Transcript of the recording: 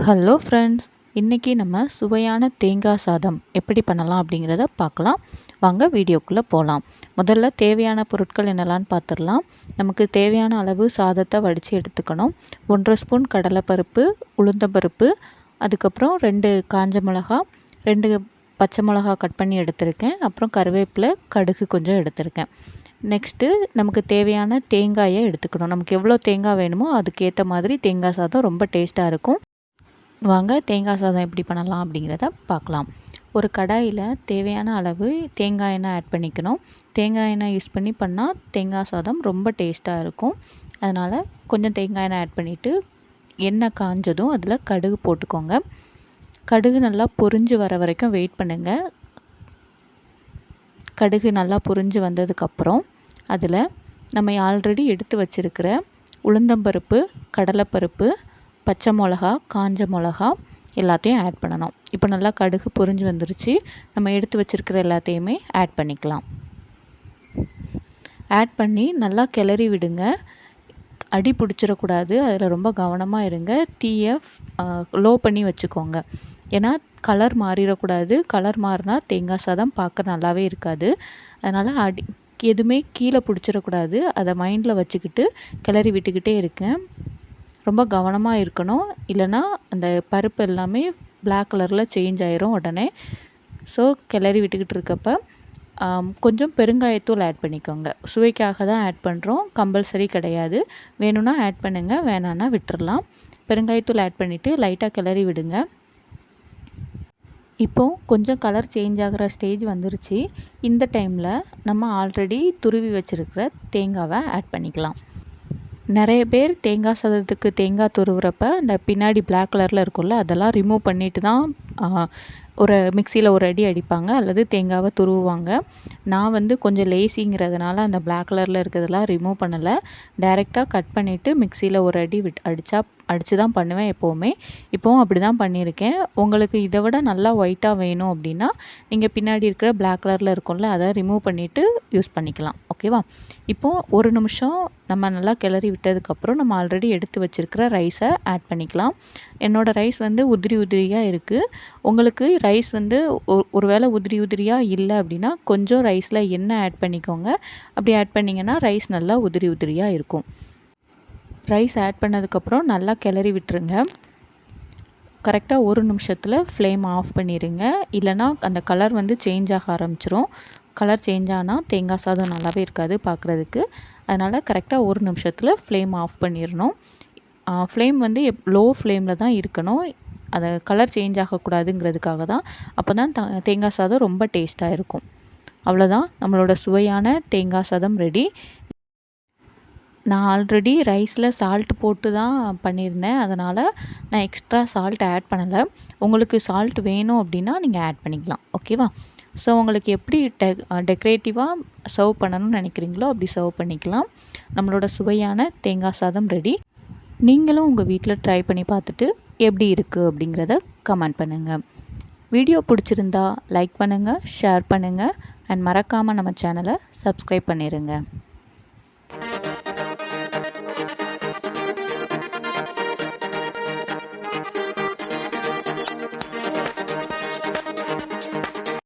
Hello friends, இன்றைக்கி நம்ம சுவையான தேங்காய் சாதம் எப்படி பண்ணலாம் அப்படிங்கிறத பார்க்கலாம். வாங்க வீடியோக்குள்ளே போகலாம். முதல்ல தேவையான பொருட்கள் என்னெல்லாம்னு பார்த்துடலாம். நமக்கு தேவையான அளவு சாதத்தை வடித்து எடுத்துக்கணும். 1.5 ஸ்பூன் கடலைப்பருப்பு, உளுந்தம்பருப்பு, அதுக்கப்புறம் 2 காஞ்ச மிளகா, 2 பச்சை மிளகா கட் பண்ணி எடுத்திருக்கேன். அப்புறம் கருவேப்பிலை, கடுகு கொஞ்சம் எடுத்திருக்கேன். நெக்ஸ்ட்டு நமக்கு தேவையான தேங்காயை எடுத்துக்கணும். நமக்கு எவ்வளோ தேங்காய் வேணுமோ அதுக்கேற்ற மாதிரி தேங்காய் சாதம் ரொம்ப டேஸ்ட்டாக இருக்கும். வாங்க தேங்காய் சாதம் எப்படி பண்ணலாம் அப்படிங்கிறத பார்க்கலாம். ஒரு கடாயில் தேவையான அளவு தேங்காய் எண்ணெய் ஆட் பண்ணிக்கணும். தேங்காய் எண்ணெய் யூஸ் பண்ணி பண்ணால் தேங்காய் சாதம் ரொம்ப டேஸ்ட்டாக இருக்கும். அதனால் கொஞ்சம் தேங்காய் எண்ணெய் ஆட் பண்ணிவிட்டு எண்ணெய் காஞ்சதும் அதில் கடுகு போட்டுக்கோங்க. கடுகு நல்லா பொரிஞ்சு வர வரைக்கும் வெயிட் பண்ணுங்கள். கடுகு நல்லா பொரிஞ்சு வந்ததுக்கப்புறம் அதில் நம்ம ஆல்ரெடி எடுத்து வச்சுருக்கிற உளுந்தம்பருப்பு, கடலைப்பருப்பு, பச்சை மிளகா, காஞ்ச மிளகா எல்லாத்தையும் ஆட் பண்ணணும். இப்போ நல்லா கடுகு பொரிஞ்சு வந்துருச்சு. நம்ம எடுத்து வச்சுருக்கிற எல்லாத்தையுமே ஆட் பண்ணிக்கலாம். ஆட் பண்ணி நல்லா கிளறி விடுங்க. அடி பிடிச்சிடக்கூடாது. அதில் ரொம்ப கவனமாக இருங்க. தீயை லோ பண்ணி வச்சுக்கோங்க. ஏன்னா கலர் மாறிடக்கூடாது. கலர் மாறினா தேங்காய் சாதம் பார்க்க நல்லாவே இருக்காது. அதனால் எதுவுமே கீழே பிடிச்சிடக்கூடாது. அதை மைண்டில் வச்சுக்கிட்டு கிளறி விட்டுக்கிட்டே இருக்கேன். ரொம்ப கவனமாக இருக்கணும். இல்லைனா அந்த பருப்பு எல்லாமே பிளாக் கலரில் சேஞ்ச் ஆயிரும் உடனே. ஸோ கிளறி விட்டுக்கிட்டு இருக்கப்போ கொஞ்சம் பெருங்காயத்தூள் ஆட் பண்ணிக்கோங்க. சுவைக்காக தான் ஆட் பண்ணுறோம், கம்பல்சரி கிடையாது. வேணும்னா ஆட் பண்ணுங்கள், வேணான்னா விட்டுறலாம். பெருங்காயத்தூள் ஆட் பண்ணிவிட்டு லைட்டாக கிளறி விடுங்க. இப்போது கொஞ்சம் கலர் சேஞ்ச் ஆகிற ஸ்டேஜ் வந்துருச்சு. இந்த டைமில் நம்ம ஆல்ரெடி துருவி வச்சுருக்கிற தேங்காவை ஆட் பண்ணிக்கலாம். நிறைய பேர் தேங்காய் சாதத்துக்கு தேங்காய் துருவுறப்ப அந்த பின்னாடி பிளாக் கலரில் இருக்கும்ல, அதெல்லாம் ரிமூவ் பண்ணிவிட்டு தான் ஒரு மிக்சியில் ஒரு அடி அடிப்பாங்க அல்லது தேங்காவை துருவுவாங்க. நான் வந்து கொஞ்சம் லேசிங்கிறதுனால அந்த பிளாக் கலரில் இருக்கிறதெல்லாம் ரிமூவ் பண்ணலை. டைரெக்டாக கட் பண்ணிவிட்டு மிக்சியில் ஒரு அடி அடித்து தான் பண்ணுவேன் எப்போவுமே. இப்போவும் அப்படி தான் பண்ணியிருக்கேன். உங்களுக்கு இதை விட நல்லா ஒயிட்டாக வேணும் அப்படின்னா நீங்கள் பின்னாடி இருக்கிற பிளாக் கலரில் இருக்கும்ல, அதை ரிமூவ் பண்ணிவிட்டு யூஸ் பண்ணிக்கலாம். ஓகேவா? இப்போது ஒரு நிமிஷம் நம்ம நல்லா கிளறி விட்டதுக்கப்புறம் நம்ம ஆல்ரெடி எடுத்து வச்சுருக்கிற ரைஸை ஆட் பண்ணிக்கலாம். என்னோடய ரைஸ் வந்து உதிரி உதிரியாக இருக்குது. உங்களுக்கு ரைஸ் வந்து ஒரு வேளை உதிரி உதிரியாக இல்லை அப்படின்னா கொஞ்சம் ரைஸில் எண்ணெய் ஆட் பண்ணிக்கோங்க. அப்படி ஆட் பண்ணிங்கன்னா ரைஸ் நல்லா உதிரி உதிரியாக இருக்கும். ரைஸ் ஆட் பண்ணதுக்கப்புறம் நல்லா கிளறி விட்டுருங்க. கரெக்டாக ஒரு நிமிஷத்தில் ஃப்ளேம் ஆஃப் பண்ணிடுங்க. இல்லைனா அந்த கலர் வந்து சேஞ்ச் ஆக ஆரம்பிச்சிரும். கலர் சேஞ்ச் ஆனால் தேங்காய் சாதம் நல்லாவே இருக்காது பார்க்குறதுக்கு. அதனால் கரெக்டாக ஒரு நிமிஷத்தில் ஃப்ளேம் ஆஃப் பண்ணிடணும். ஃப்ளேம் வந்து லோ ஃப்ளேமில் தான் இருக்கணும். அதை கலர் சேஞ்ச் ஆகக்கூடாதுங்கிறதுக்காக தான். அப்போ தான் தேங்காய் சாதம் ரொம்ப டேஸ்ட்டாக இருக்கும். அவ்வளோதான், நம்மளோட சுவையான தேங்காய் சாதம் ரெடி. நான் ஆல்ரெடி ரைஸில் சால்ட் போட்டு தான் பண்ணியிருந்தேன். அதனால் நான் எக்ஸ்ட்ரா சால்ட் ஆட் பண்ணலை. உங்களுக்கு சால்ட் வேணும் அப்படின்னா நீங்கள் ஆட் பண்ணிக்கலாம். ஓகேவா? ஸோ உங்களுக்கு எப்படி டெக்கரேட்டிவாக சர்வ் பண்ணணும்னு நினைக்கிறீங்களோ அப்படி சர்வ் பண்ணிக்கலாம். நம்மளோட சுவையான தேங்காய் சாதம் ரெடி. நீங்களும் உங்கள் வீட்டில் ட்ரை பண்ணி பார்த்துட்டு எப்படி இருக்குது அப்படிங்கிறத கமெண்ட் பண்ணுங்கள். வீடியோ பிடிச்சிருந்தா லைக் பண்ணுங்கள், ஷேர் பண்ணுங்கள் அண்ட் மறக்காமல் நம்ம சேனலை சப்ஸ்கிரைப் பண்ணிடுங்க.